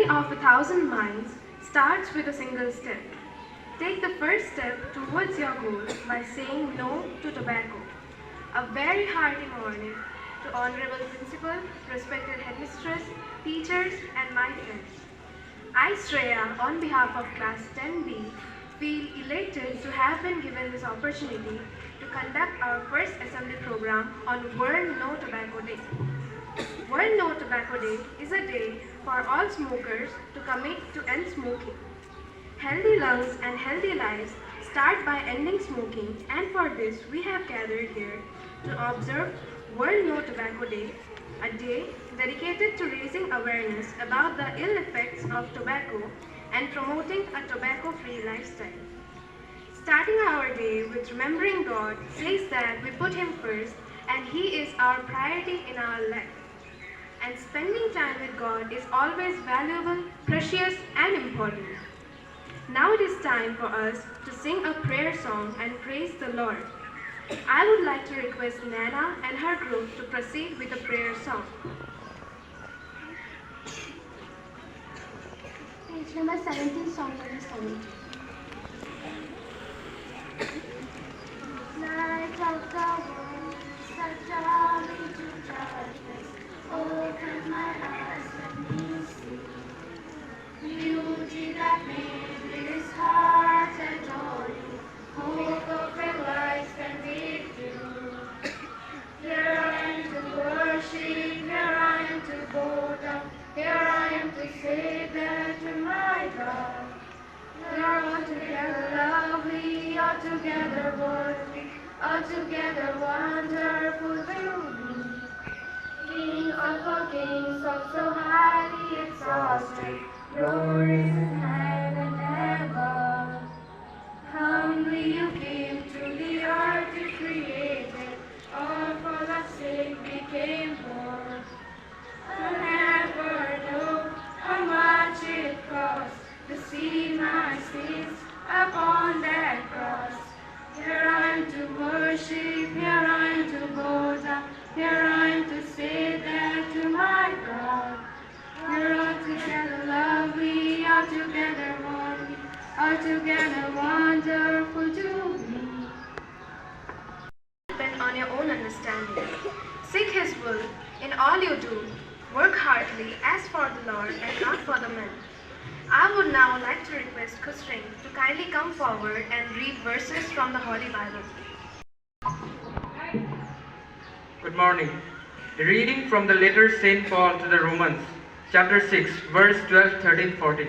journey of 1,000 miles starts with a single step. Take the first step towards your goal by saying no to tobacco. A very hearty morning to honorable principal, respected headmistress, teachers and my friends. I, Shreya, on behalf of class 10B, feel elated to have been given this opportunity to conduct our first assembly program on World No Tobacco Day. World No Tobacco Day is a day for all smokers to commit to end smoking. Healthy lungs and healthy lives start by ending smoking, and for this we have gathered here to observe World No Tobacco Day, a day dedicated to raising awareness about the ill effects of tobacco and promoting a tobacco-free lifestyle. Starting our day with remembering God says that we put Him first and He is our priority in our life. And spending time with God is always valuable, precious and important. Now it is time for us to sing a prayer song and praise the Lord. I would like to request Nana and her group to proceed with the prayer song. Page number 17, song number 7. Light of the world, such a little darkness, open my eyes, let me see beauty that made this heart adore you, hope of a life can be true. Here I am to worship, here I am to bow down, here I am to say that to my God. We are altogether lovely, altogether worthy, altogether wonderful will be. King of all kings, of so highly exalted, glorious in heaven above. Humbly you came to the earth you created, all for our sake became poor. I'll never know how much it cost to see my sins upon that cross. Here I am to worship, here I am to bow down, here I am to say that to my God. We're altogether lovely, altogether worthy, altogether wonderful to me. Depend on your own understanding. Seek His will in all you do. Work heartily as for the Lord and not for the men. I would now like to request Kusring to kindly come forward and read verses from the Holy Bible. Good morning. A reading from the letter St. Paul to the Romans, chapter 6, verse 12, 13, 14.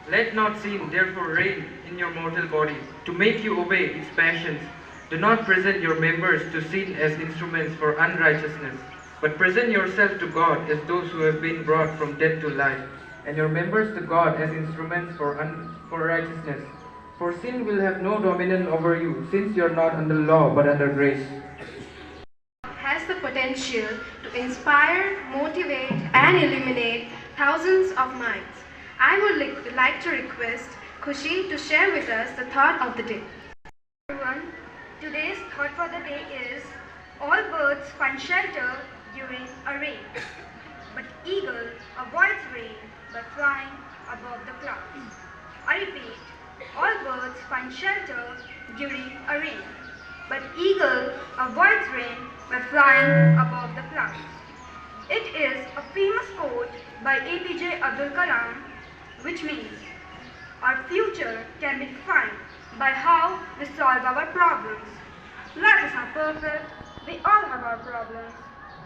Let not sin therefore reign in your mortal body, to make you obey its passions. Do not present your members to sin as instruments for unrighteousness, but present yourself to God as those who have been brought from death to life, and your members to God as instruments for righteousness. For sin will have no dominion over you, since you are not under law but under grace. Has the potential to inspire, motivate and illuminate thousands of minds. I would like to request Khushi to share with us the thought of the day. Everyone, today's thought for the day is: all birds find shelter during a rain, but eagle avoids rain by flying above the clouds. I repeat, all birds find shelter during a rain, but eagle avoids rain by flying above the clouds. It is a famous quote by APJ Abdul Kalam, which means our future can be defined by how we solve our problems. Life is not perfect. We all have our problems.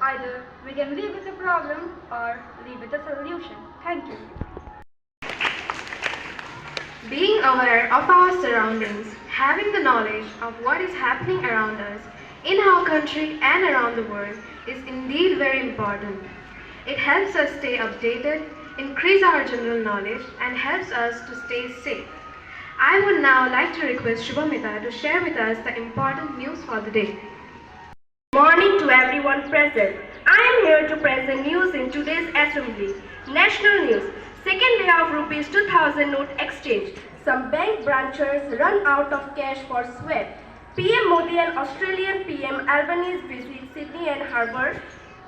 Either we can live with the problem or live with the solution. Thank you. Being aware of our surroundings, having the knowledge of what is happening around us in our country and around the world is indeed very important. It helps us stay updated, increase our general knowledge and helps us to stay safe. I would now like to request Shubhamita to share with us the important news for the day. Good morning to everyone present. I am here to present news in today's assembly. National news. Second day of rupees 2000 note exchange. Some bank branches run out of cash for swap. PM Modi and Australian PM Albanese visit Sydney and Harbour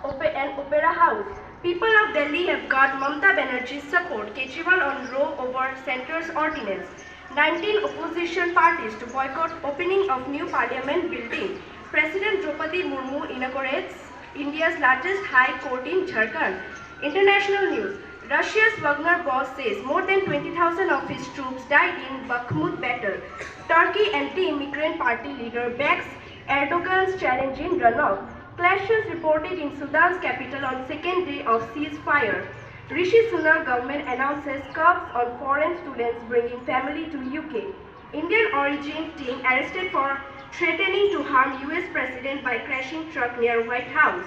and Opera House. People of Delhi have got Mamata Banerjee's support. Kejriwal on row over centre's ordinance. 19 opposition parties to boycott opening of new parliament building. President Draupadi Murmu inaugurates India's largest high court in Jharkhand. International news. Russia's Wagner boss says more than 20,000 of his troops died in Bakhmut battle. Turkey anti-immigrant party leader backs Erdogan's challenge in runoff. Clashes reported in Sudan's capital on second day of ceasefire. Rishi Sunak government announces curbs on foreign students bringing family to UK. Indian origin team arrested for threatening to harm US president by crashing truck near White House.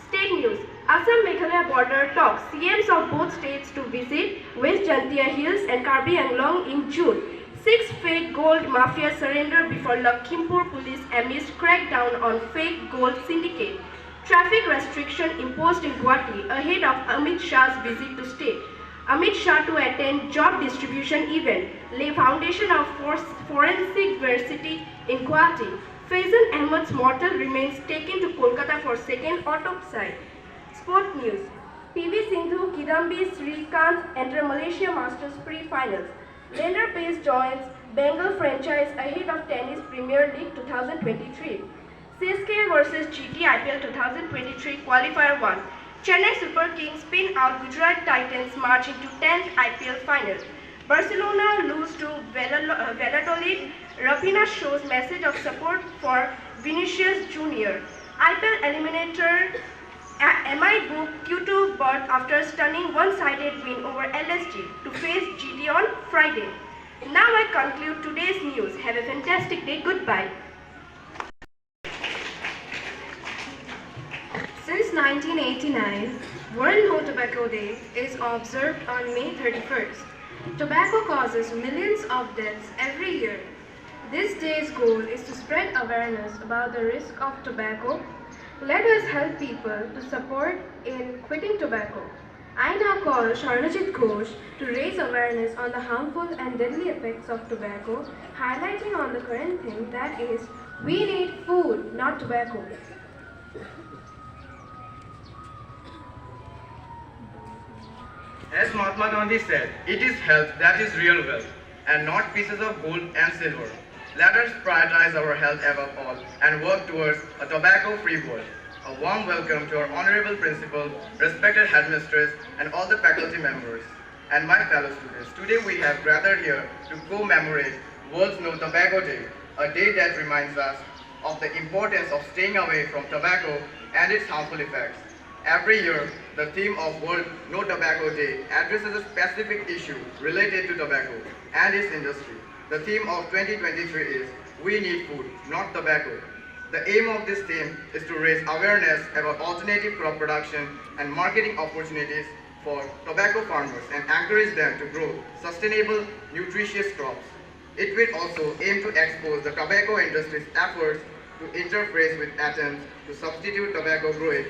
State news. Assam-Meghalaya border talks. CMs of both states to visit West Jantia Hills and Karbi Anglong in June. 6 fake gold mafia surrender before Lakhimpur police amidst crackdown on fake gold syndicate. Traffic restriction imposed in Guwahati ahead of Amit Shah's visit to state. Amit Shah to attend job distribution event. Lay foundation of forensic university in Guwahati. Faizan Ahmed's mortal remains taken to Kolkata for second autopsy. Sport news. PV Sindhu, Kidambi Srikanth enter Malaysia Masters pre-finals. Lender Pace joins Bengal franchise ahead of Tennis Premier League 2023. CSK versus GT IPL 2023 Qualifier 1. Chennai Super Kings spin out Gujarat Titans march into 10th IPL final. Barcelona lose to Valladolid. Rafinha shows message of support for Vinicius Jr. IPL eliminator MI book Q2 bird after stunning one-sided win over LSG to face GT on Friday. Now I conclude today's news. Have a fantastic day. Goodbye. Since 1989, World No Tobacco Day is observed on May 31st. Tobacco causes millions of deaths every year. This day's goal is to spread awareness about the risk of tobacco. Let us help people to support in quitting tobacco. I now call Sharnajit Ghosh to raise awareness on the harmful and deadly effects of tobacco, highlighting on the current thing that is, we need food, not tobacco. As Mahatma Gandhi said, it is health that is real wealth, and not pieces of gold and silver. Let us prioritize our health above all and work towards a tobacco-free world. A warm welcome to our honorable principal, respected headmistress, and all the faculty members, and my fellow students. Today we have gathered here to commemorate World No Tobacco Day, a day that reminds us of the importance of staying away from tobacco and its harmful effects. Every year, the theme of World No Tobacco Day addresses a specific issue related to tobacco and its industry. The theme of 2023 is We Need Food, Not Tobacco. The aim of this theme is to raise awareness about alternative crop production and marketing opportunities for tobacco farmers and encourage them to grow sustainable, nutritious crops. It will also aim to expose the tobacco industry's efforts to interface with attempts to substitute tobacco growing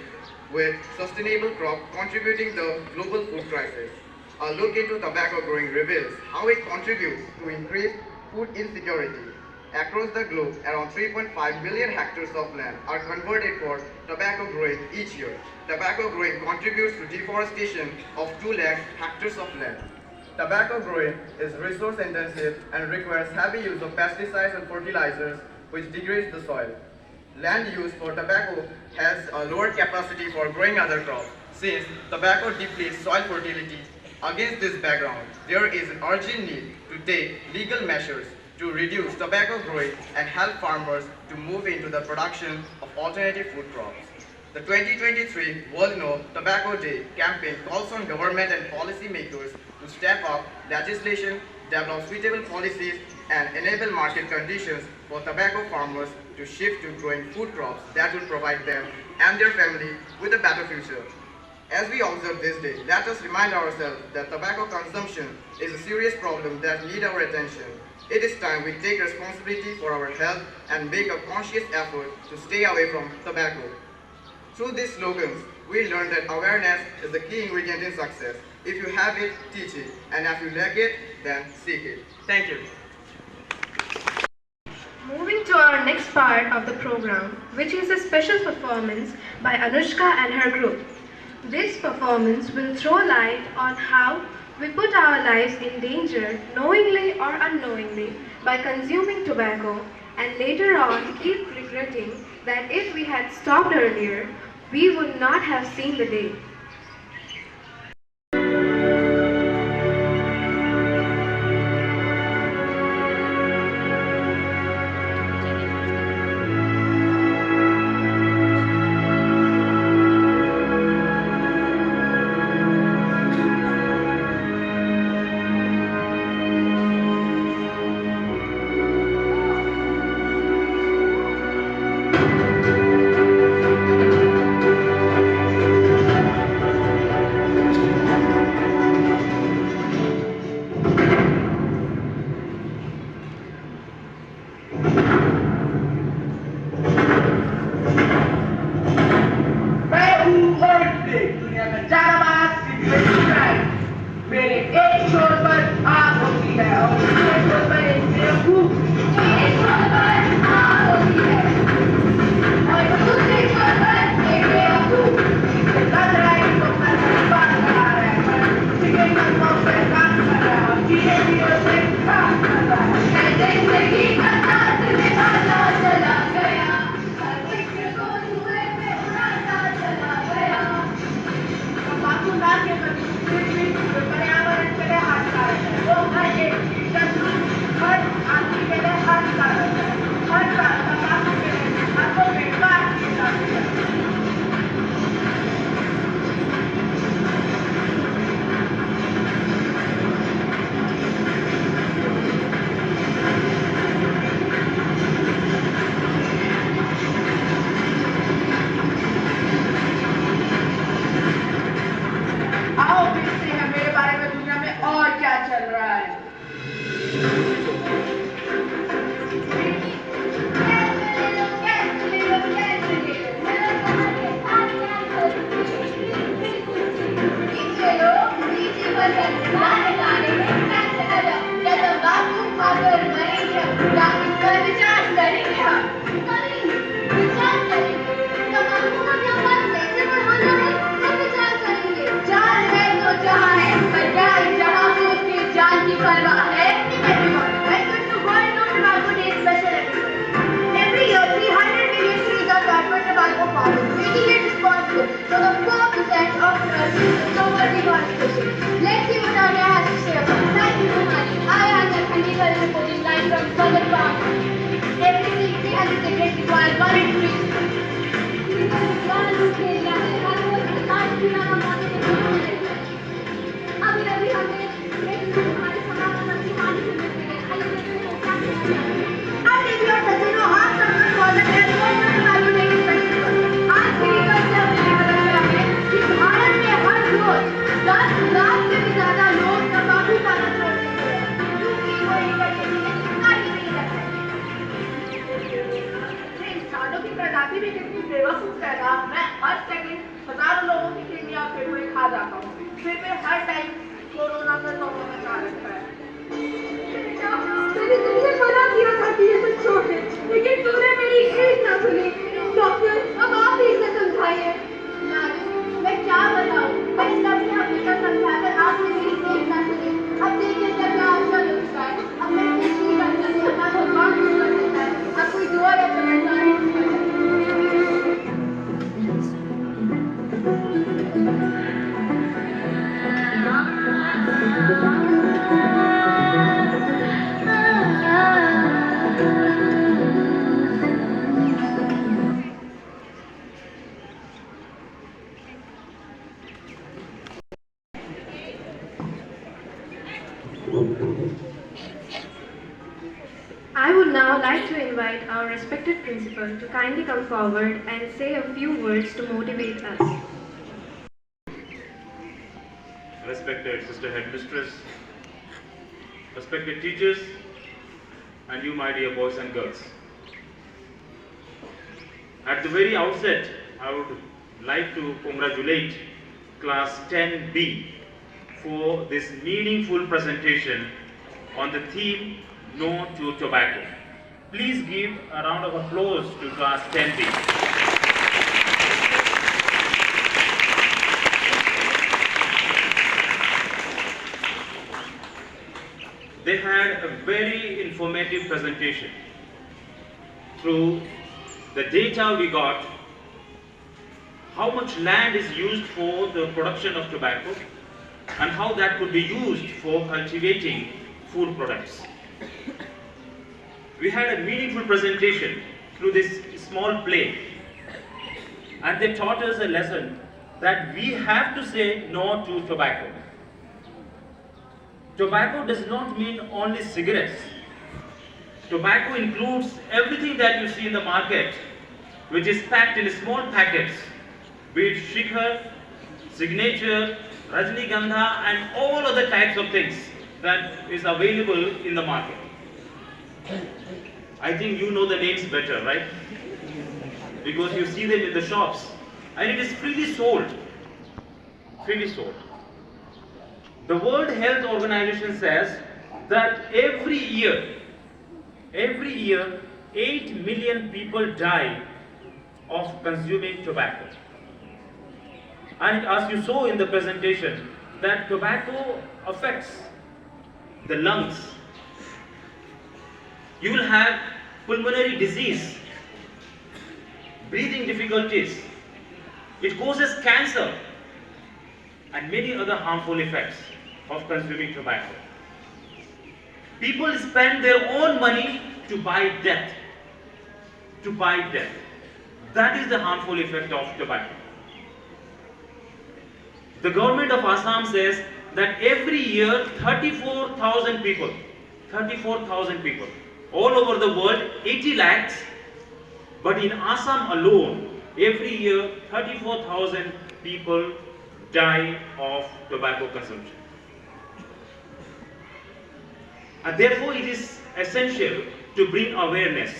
with sustainable crop contributing to the global food crisis. A look into tobacco growing reveals how it contributes to increased food insecurity. Across the globe, around 3.5 million hectares of land are converted for tobacco growing each year. Tobacco growing contributes to deforestation of 2 lakh hectares of land. Tobacco growing is resource intensive and requires heavy use of pesticides and fertilizers which degrades the soil. Land used for tobacco has a lower capacity for growing other crops since tobacco depletes soil fertility. Against this background, there is an urgent need to take legal measures to reduce tobacco growing and help farmers to move into the production of alternative food crops. The 2023 World No Tobacco Day campaign calls on government and policymakers to step up legislation, develop suitable policies, and enable market conditions for tobacco farmers to shift to growing food crops that will provide them and their family with a better future. As we observe this day, let us remind ourselves that tobacco consumption is a serious problem that needs our attention. It is time we take responsibility for our health and make a conscious effort to stay away from tobacco. Through these slogans, we learn that awareness is the key ingredient in success. If you have it, teach it, and if you lack it, then seek it. Thank you. Moving to our next part of the program, which is a special performance by Anushka and her group. This performance will throw light on how we put our lives in danger, knowingly or unknowingly, by consuming tobacco, and later on keep regretting that if we had stopped earlier, we would not have seen the day. मैं हूँ अर्थ दुनिया में जानबाज cigarette मेरे एक छोर पर आग होती है और दूसरे छोर पर एक बेवकूफ मेरे छोर पर आग होती है और दूसरे छोर पर एक बेवकूफ जिससे लग रहा है कि वो अपनी बात करा रहा है पर सिगरेट का स्मोक से काम कर रहा है और धीरे धीरे उसे काम कर रहा है जिंदगी का साथ निभाना चला गया हर फिक्र को धुएं में उड़ाता चला गया तंबाकू ना केवल पृथ्वी पर्यावरण के लिए हानिकारक है वो हर एक जंतु हर आदमी के लिए हानिकारक है हर साल तंबाकू के लिए हाथों में काट किए जाते हैं आओ देखते हैं मेरे बारे में दुनिया में और क्या चल रहा है Let's see what Anya has to say about it. Thank you, Thematic. I am the Khandikar reporting live from Southern Park. Every seat 300 cigarettes require 1 entry. अभी अभी हमने हमारे समाधान समाज से मिलते हैं आइए देखते हैं क्या कहते हैं आज एक और सज्जनों आप सबका स्वागत है नॉर्मल वालों ने इस सेशन पर आज की चर्चा में बताया है कि भारत में हर रोज 10 लाख से भी ज्यादा लोग तंबाकू खाना छोड़ देते हैं क्योंकि वो इनका कितना ही नहीं करते इंसानों की प्रजाति भी कितनी बेवकूफ है ना मैं हर सेकंड हजारों लोगों की किडनियां फिर हुए खा जाता हूँ फिर मैं हर टाइम कोरोना का नौबत बचा रखा है मैंने तुमसे मना किया था कि ये सब छोड़ दे लेकिन तूने मेरी एक ना सुनी डॉक्टर अब आप ही इसे समझाइए मैं क्या बताऊं मैं सभी हमेशा समझाकर आपने मेरी एक ना सुनी अब देखिए क्या क्या अवसर हो चुका है अब मैं कुछ नहीं कर सकती अपना भगवान कुछ कर सकता है अब कोई दुआ या समझदारी नहीं कर सकती I would now like to invite our respected principal to kindly come forward and say a few words to motivate us. Respected Sister Headmistress, respected teachers, and you, my dear boys and girls. At the very outset, I would like to congratulate Class 10B for this meaningful presentation on the theme No to Tobacco. Please give a round of applause to Class 10B. they had a very informative presentation. Through the data we got, how much land is used for the production of tobacco and how that could be used for cultivating food products. We had a meaningful presentation through this small play, and they taught us a lesson that we have to say no to tobacco. Tobacco does not mean only cigarettes. Tobacco includes everything that you see in the market, which is packed in small packets, be it Shikhar, Signature, Rajnigandha, and all other types of things that is available in the market. I think you know the names better, right? Because you see them in the shops, and it is freely sold. Freely sold. The World Health Organization says that every year, 8 million people die of consuming tobacco. And as you saw in the presentation, that tobacco affects the lungs. You will have pulmonary disease, breathing difficulties. It causes cancer and many other harmful effects of consuming tobacco. People spend their own money to buy death. To buy death. That is the harmful effect of tobacco. The government of Assam says that every year 34,000 people, all over the world, 80 lakhs, but in Assam alone, every year 34,000 people die of tobacco consumption. And therefore it is essential to bring awareness.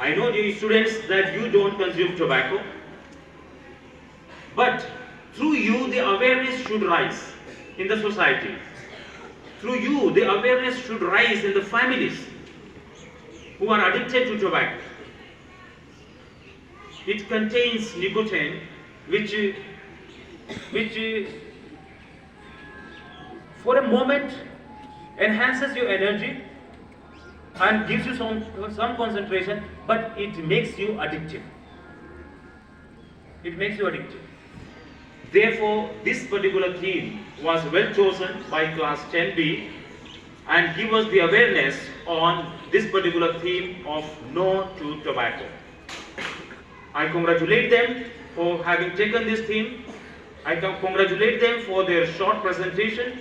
I know, dear students, that you don't consume tobacco, but through you the awareness should rise in the society. Through you the awareness should rise in the families who are addicted to tobacco. It contains nicotine, which for a moment enhances your energy and gives you some concentration, but it makes you addictive. It makes you addictive. Therefore, this particular theme was well chosen by class 10B and give us the awareness on this particular theme of no to tobacco. I congratulate them for having taken this theme. I congratulate them for their short presentation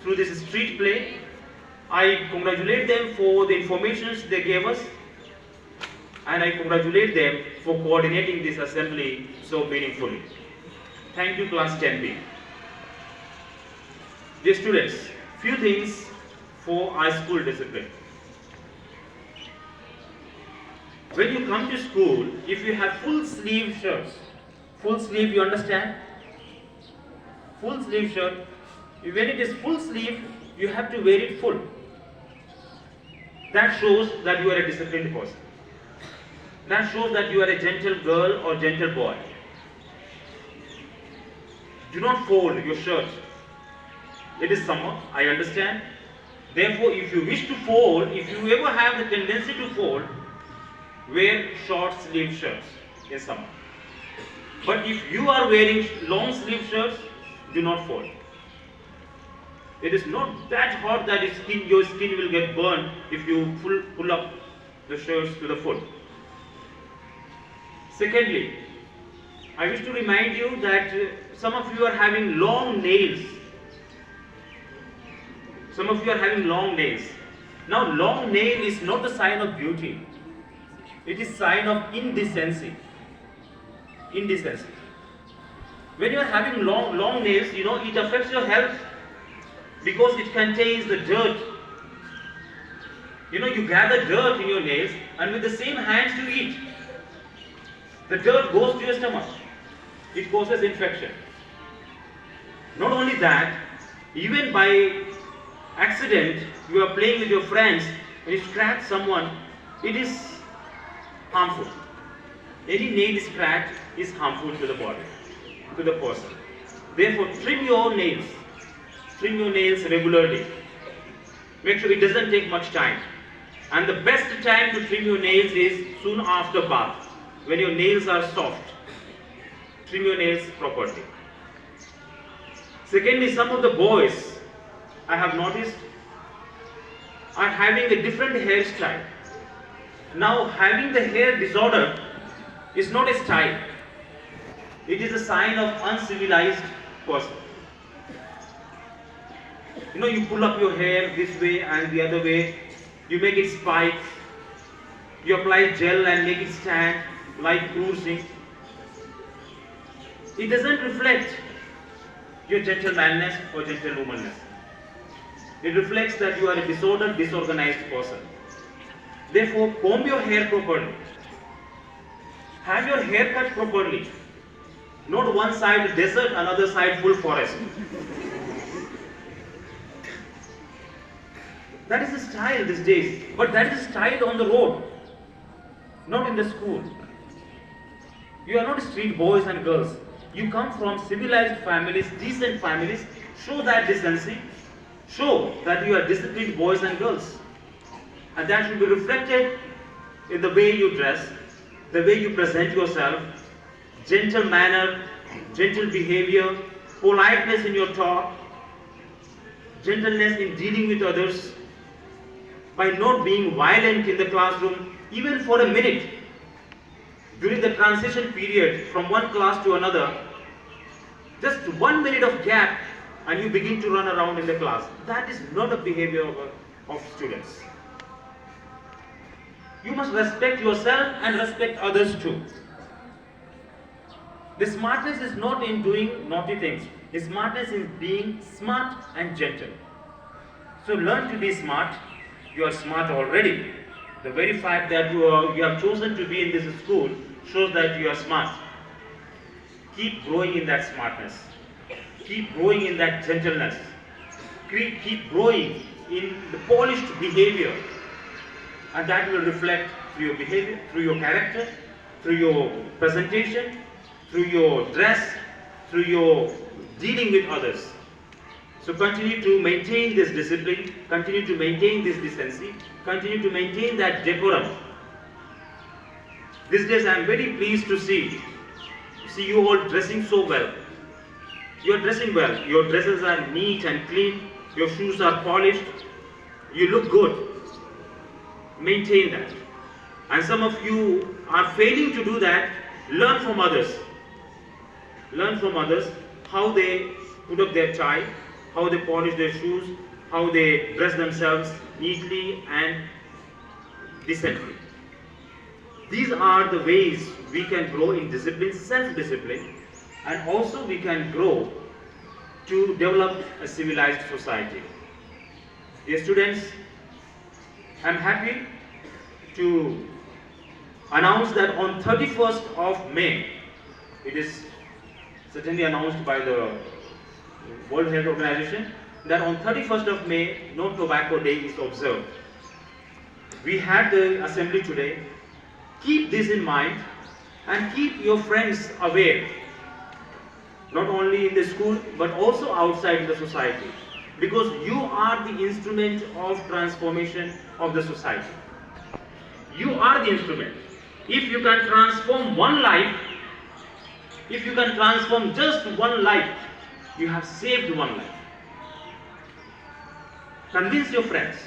through this street play. I congratulate them for the information they gave us, and I congratulate them for coordinating this assembly so meaningfully. Thank you, class 10B. Dear students, few things for our school discipline. When you come to school, if you have full sleeve shirts, full sleeve, you understand? Full sleeve shirt, when it is full sleeve, you have to wear it full. That shows that you are a disciplined person. That shows that you are a gentle girl or gentle boy. Do not fold your shirt. It is summer, I understand. Therefore, if you wish to fold, if you ever have the tendency to fold, wear short sleeve shirts in summer. But if you are wearing long sleeve shirts, do not fold. It is not that hot that your skin will get burned if you pull up the shirts to the foot. Secondly, I wish to remind you that some of you are having long nails. Some of you are having long nails. Now, long nail is not the sign of beauty. It is sign of indecency. Indecency. When you are having long nails, it affects your health because it contains the dirt. You gather dirt in your nails, and with the same hands you eat. The dirt goes to your stomach. It causes infection. Not only that, even by accident, you are playing with your friends and you scratch someone, it is harmful. Any nail scratch is harmful to the body, to the person. Therefore, trim your nails regularly. Make sure it doesn't take much time. And the best time to trim your nails is soon after bath, when your nails are soft. Trim your nails properly. Secondly, some of the boys I have noticed are having a different hairstyle. Now, having the hair disorder is not a style. It is a sign of uncivilized person. You pull up your hair this way and the other way. You make it spike. You apply gel and make it stand like cruising. It doesn't reflect your gentlemanness or gentlewomaness. It reflects that you are a disordered, disorganized person. Therefore, comb your hair properly. Have your hair cut properly. Not one side desert, another side full forest. That is the style these days. But that is style on the road, not in the school. You are not street boys and girls. You come from civilized families, decent families. Show that decency. Show that you are disciplined boys and girls. And that should be reflected in the way you dress, the way you present yourself, gentle manner, gentle behavior, politeness in your talk, gentleness in dealing with others, by not being violent in the classroom, even for a minute. During the transition period from one class to another, just 1 minute of gap and you begin to run around in the class. That is not a behavior of students. You must respect yourself and respect others too. The smartness is not in doing naughty things. The smartness is being smart and gentle. So learn to be smart. You are smart already. The very fact that you have chosen to be in this school shows that you are smart. Keep growing in that smartness. Keep growing in that gentleness. Keep growing in the polished behavior. And that will reflect through your behavior, through your character, through your presentation, through your dress, through your dealing with others. So continue to maintain this discipline, continue to maintain this decency, continue to maintain that decorum. These days I am very pleased to see you all dressing so well. You are dressing well. Your dresses are neat and clean. Your shoes are polished. You look good. Maintain that. And some of you are failing to do that. Learn from others. Learn from others how they put up their tie, how they polish their shoes, how they dress themselves neatly and decently. These are the ways we can grow in discipline, self-discipline, and also we can grow to develop a civilized society. Dear students, I am happy to announce that on 31st of May, it is certainly announced by the World Health Organization, that on 31st of May, No Tobacco Day is observed. We had the assembly today. Keep this in mind and keep your friends aware, not only in the school but also outside the society, because you are the instrument of transformation of the society. You are the instrument. If you can transform one life, if you can transform just one life, you have saved one life. Convince your friends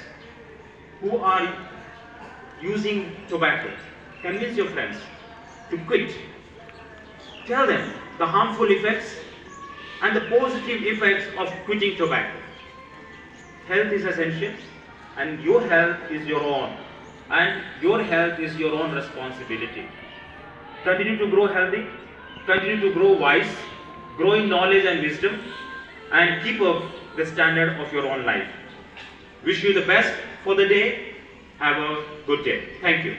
who are using tobacco. Convince your friends to quit. Tell them the harmful effects and the positive effects of quitting tobacco. Health is essential, and your health is your own, and your health is your own responsibility. Continue to grow healthy, continue to grow wise, grow in knowledge and wisdom, and keep up the standard of your own life. Wish you the best for the day. Have a good day. Thank you.